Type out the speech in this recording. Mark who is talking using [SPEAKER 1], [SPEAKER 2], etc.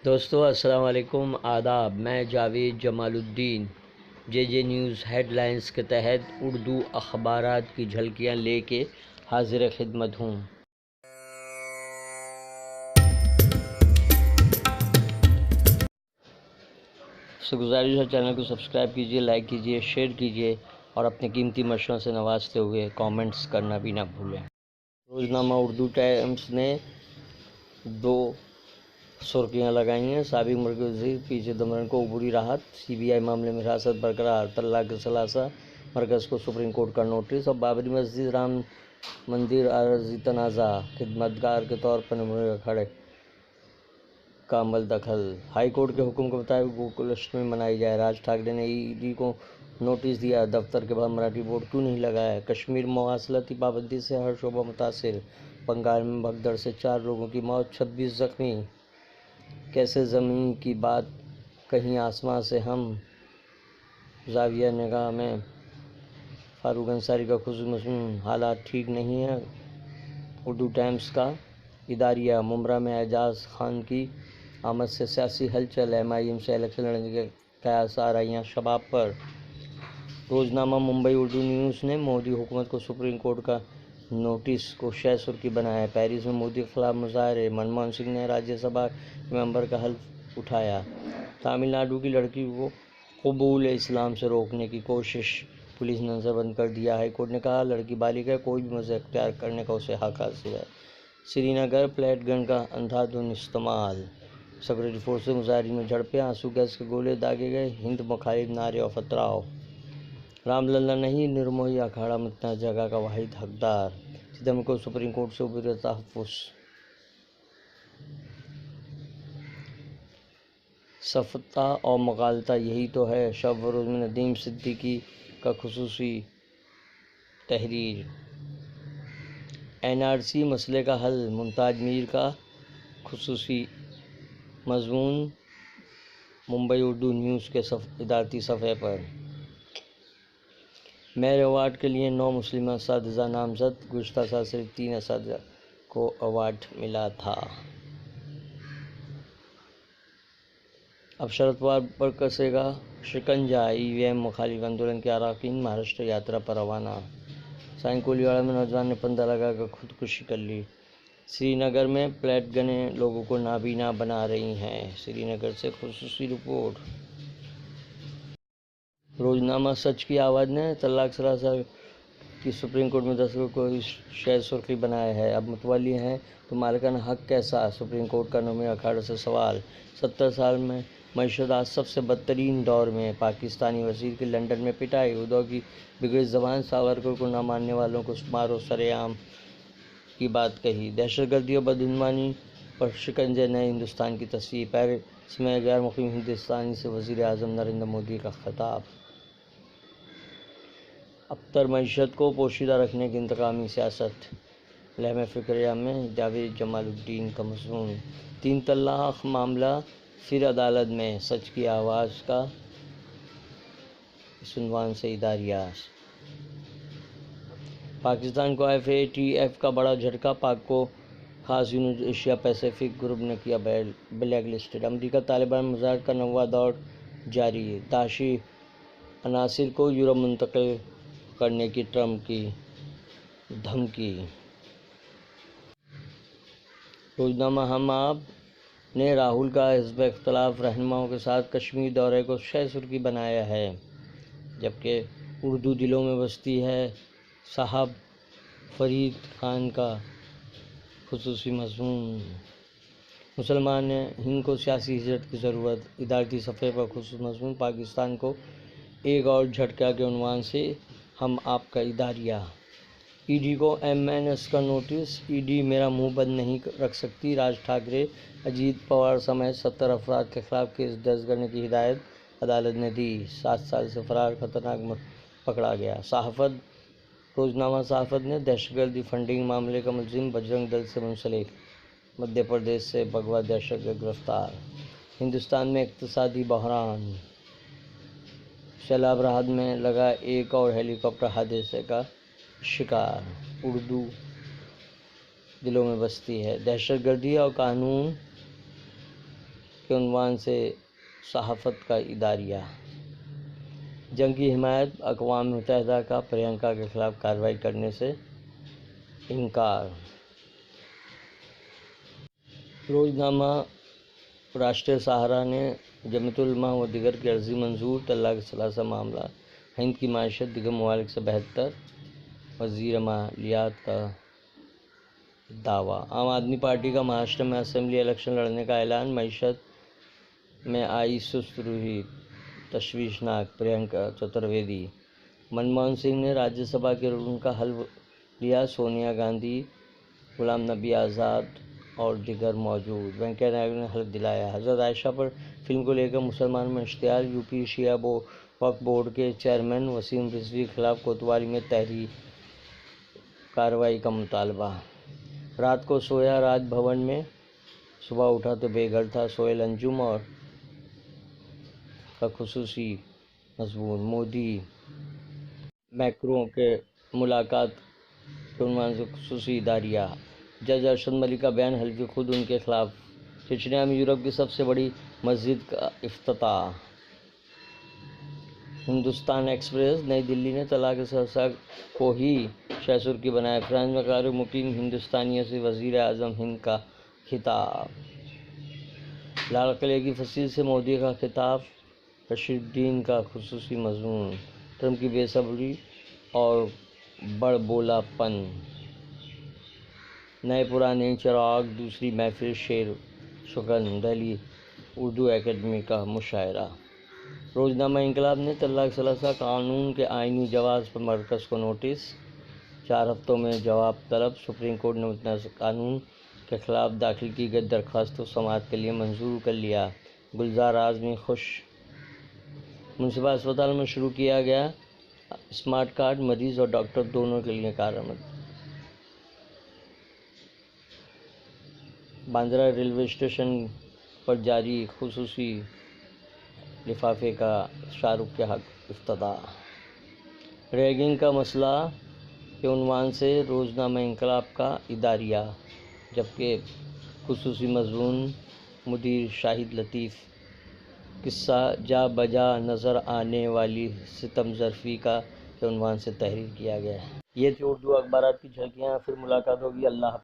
[SPEAKER 1] دوستو السلام علیکم، آداب۔ میں جاوید جمال الدین جے نیوز ہیڈ لائنز کے تحت اردو اخبارات کی جھلکیاں لے کے حاضر خدمت ہوں۔ گزارش ہے چینل کو سبسکرائب کیجیے، لائک کیجیے، شیئر کیجیے اور اپنے قیمتی مشوروں سے نوازتے ہوئے کامنٹس کرنا بھی نہ بھولیں۔ روزنامہ اردو ٹائمز نے 2 سرخیاں لگائی ہیں۔ سابق مرکزی وزیر پی چدمبرم کو عبوری راحت، سی بی آئی معاملے میں حراست برقرار، طلاق کے ثلاثہ، مرکز کو سپریم کورٹ کا نوٹس، اور بابری مسجد رام مندر عارضی تنازع، خدمتگار کے طور پر نمونہ اکھاڑے کا عمل دخل۔ ہائی کورٹ کے حکم کے مطابق گوکل اشٹمی منائی جائے۔ راج ٹھاکرے نے ای ڈی کو نوٹس دیا، دفتر کے باہر مراٹھی بورڈ کیوں نہیں لگایا؟ کشمیر مواصلاتی پابندی سے ہر شعبہ متاثر، بنگال میں بھگدڑ سے 4 لوگوں کی موت، 26 زخمی۔ کیسے زمین کی بات کہیں آسمان سے ہم، زاویہ نگاہ میں فاروق انصاری کا خصوصی مضمون، حالات ٹھیک نہیں ہیں۔ اردو ٹائمز کا اداریہ، ممبرا میں اعجاز خان کی آمد سے سیاسی ہلچل، ایم آئی ایم سے الیکشن لڑنے کے قیاس آرائیاں شباب پر۔ روزنامہ ممبئی اردو نیوز نے مودی حکومت کو سپریم کورٹ کا نوٹس کو شہ سرخی بنایا ہے۔ پیرس میں مودی کے خلاف مظاہرے، منموہن سنگھ نے راجیہ سبھا کے ممبر کا حلف اٹھایا۔ تمل ناڈو کی لڑکی کو قبول اسلام سے روکنے کی کوشش، پولیس نے نظر بند کر دیا۔ ہائی کورٹ نے کہا لڑکی بالغ ہے، کوئی بھی مذہب اختیار کرنے کا اسے حق حاصل ہے۔ سری نگر پلیٹ گن کا اندھا دھند استعمال، سیکورٹی فورسز سے مظاہرین میں جھڑپیں، آنسو گیس کے گولے داغے گئے، ہند مخالف نعرے اور پتھراؤ۔ رام للا نہیں، نرموہی اکھاڑا متنازع جگہ کا واحد حقدار، چدمبرم کو سپریم کورٹ سے عبوری تحفظ۔ سفتا اور مغالطہ یہی تو ہے۔ شب و روز میں ندیم صدیقی کا خصوصی تحریر۔ این آر سی مسئلے کا حل، ممتاز میر کا خصوصی مضمون ممبئی اردو نیوز کے ادارتی صفحے پر۔ میئر ایوارڈ کے لیے 9 مسلمہ اساتذہ نامزد، گزشتہ سال صرف 3 اساتذہ کو ایوارڈ ملا تھا۔ اب شرد پوار پر کسے گا شکنجہ، ای وی ایم مخالف آندولن کے اراکین مہاراشٹر یاترا پر روانہ۔ سائن کولی واڑہ میں نوجوان نے پھندا لگا کر خودکشی کر لی۔ سری نگر میں پلیٹ گنیں لوگوں کو نابینا بنا رہی ہیں۔ سری نگر سے خصوصی رپورٹ۔ روزنامہ سچ کی آواز نے طلاق ثلاثہ کی سپریم کورٹ میں دستخط کو شہ سرخی بنایا ہے۔ اب متولی ہیں تو مالکانہ حق کیسا؟ سپریم کورٹ کا نمونہ اکھاڑے سے سوال۔ 70 سال میں معیشت آج سب سے بدترین دور میں، پاکستانی وزیر کی لندن میں پٹائی۔ ادھو کی بگڑی زبان، ساورکر کو نہ ماننے والوں کو مارو سرِ عام کی بات کہی۔ دہشت گردی اور بدعنوانی پر شکنجے نئے ہندوستان کی تصویر، پیرس میں غیر مقیم ہندوستانی سے وزیر اعظم نریندر مودی کا خطاب۔ ابتر معیشت کو پوشیدہ رکھنے کی انتقامی سیاست، لمحہ فکریہ میں جاوید جمال الدین کا مضمون۔ 3 طلاق معاملہ پھر عدالت میں، سچ کی آواز کا اس عنوان سے اداریہ۔ پاکستان کو ایف اے ٹی ایف کا بڑا جھٹکا، پاک کو خاص یونٹ ایشیا پیسیفک گروپ نے کیا بلیک لسٹڈ۔ امریکہ طالبان مذاکرات کا 9واں دور جاری، داعشی عناصر کو یورپ منتقل کرنے کی ٹرمپ کی دھمکی۔ روزنامہ ہم آپ نے راہل کا حزب اختلاف رہنماؤں کے ساتھ کشمیر دورے کو شہ سرخی بنایا ہے، جبکہ اردو دلوں میں بستی ہے صاحب فرید خان کا خصوصی مضمون۔ مسلمان ہند کو سیاسی ہجرت کی ضرورت، ادارتی صفحے پر خصوصی مضمون۔ پاکستان کو ایک اور جھٹکا کے عنوان سے ہم آپ کا اداریہ۔ ای ڈی کو ایم این ایس کا نوٹس، ای ڈی میرا منہ بند نہیں رکھ سکتی، راج ٹھاکرے، اجیت پوار سمیت 70 افراد کے خلاف کیس درج کرنے کی ہدایت عدالت نے دی۔ 7 سال سے فرار خطرناک پکڑا گیا۔ صحافت، روزنامہ صحافت نے دہشت گردی فنڈنگ معاملے کا ملزم بجرنگ دل سے منسلک، مدھیہ پردیش سے بھگوا دہشت گرد گرفتار۔ ہندوستان میں اقتصادی بحران، سیلاب راحت میں لگا ایک اور ہیلی کاپٹر حادثے کا شکار، اردو دلوں میں بستی ہے۔ دہشت گردی اور قانون کے عنوان سے صحافت کا اداریہ، جنگ کی حمایت، اقوام متحدہ کا پرینکا کے خلاف کارروائی کرنے سے انکار۔ روزنامہ راشٹریہ سہارا نے جمعیت العلماء و دیگر کی عرضی منظور، طلاق ثلاثہ معاملہ ہند کی معیشت دیگر ممالک سے بہتر، وزیر مالیات کا دعویٰ۔ عام آدمی پارٹی کا مہاراشٹر میں اسمبلی الیکشن لڑنے کا اعلان، معیشت میں آئی سست روی، تشویشناک، پرینکا چترویدی۔ منموہن سنگھ نے راجیہ سبھا کے رکن کا حلف لیا، سونیا گاندھی، غلام نبی آزاد اور دیگر موجود۔ وینکیا نائیڈو نے حلف دلایا۔ حضرت عائشہ پر فلم کو لے کر مسلمانوں میں اشتعال، یو پی شیعہ وقف بورڈ کے چیئرمین وسیم رضوی کے خلاف کوتوالی میں تحریری کارروائی کا مطالبہ۔ رات کو سویا راج بھون میں، صبح اٹھا تو بے گھر تھا، سہیل انجم اور کا خصوصی مضمون۔ مودی میکروں کے ملاقات کے عنوان سے خصوصی اداریہ، جج ارشد ملک کا بیان، حلف خود ان کے خلاف۔ چچنیا میں یورپ کی سب سے بڑی مسجد کا افتتاح۔ ہندوستان ایکسپریس، نئی دہلی نے طلاق ثلاثہ کو ہی شہ سرخی بنایا، فرانس میں غیر مقیم ہندوستانیوں سے وزیر اعظم ہند کا خطاب۔ لال قلعے کی فصیل سے مودی کا خطاب، رشید الدین کا خصوصی مضمون۔ ٹرمپ کی بے صبری اور بڑبولا پن، نئے پرانے چراغ، دوسری محفل شیر سخن، دہلی اردو اکیڈمی کا مشاعرہ۔ روزنامہ انقلاب نے طلاق ثلاثہ قانون کے آئینی جواز پر مرکز کو نوٹس، 4 ہفتوں میں جواب طلب۔ سپریم کورٹ نے متنازع قانون کے خلاف داخل کی گئی درخواست کو سماعت کے لیے منظور کر لیا۔ گلزار اعظمی خوش، منصفہ اسپتال میں شروع کیا گیا اسمارٹ کارڈ، مریض اور ڈاکٹر دونوں کے لیے کارآمد۔ باندرہ ریلوے اسٹیشن پر جاری خصوصی لفافے کا شاہ رخ کے حق افتتاح۔ ریگنگ کا مسئلہ کے عنوان سے روزنامہ انقلاب کا اداریہ، جبکہ خصوصی مضمون مدیر شاہد لطیف، قصہ جا بجا نظر آنے والی ستم ظرفی کا کے عنوان سے تحریر کیا گیا ہے۔ یہ تھی اردو اخبارات کی جھلکیاں، پھر ملاقات ہوگی۔ اللہ حافظ۔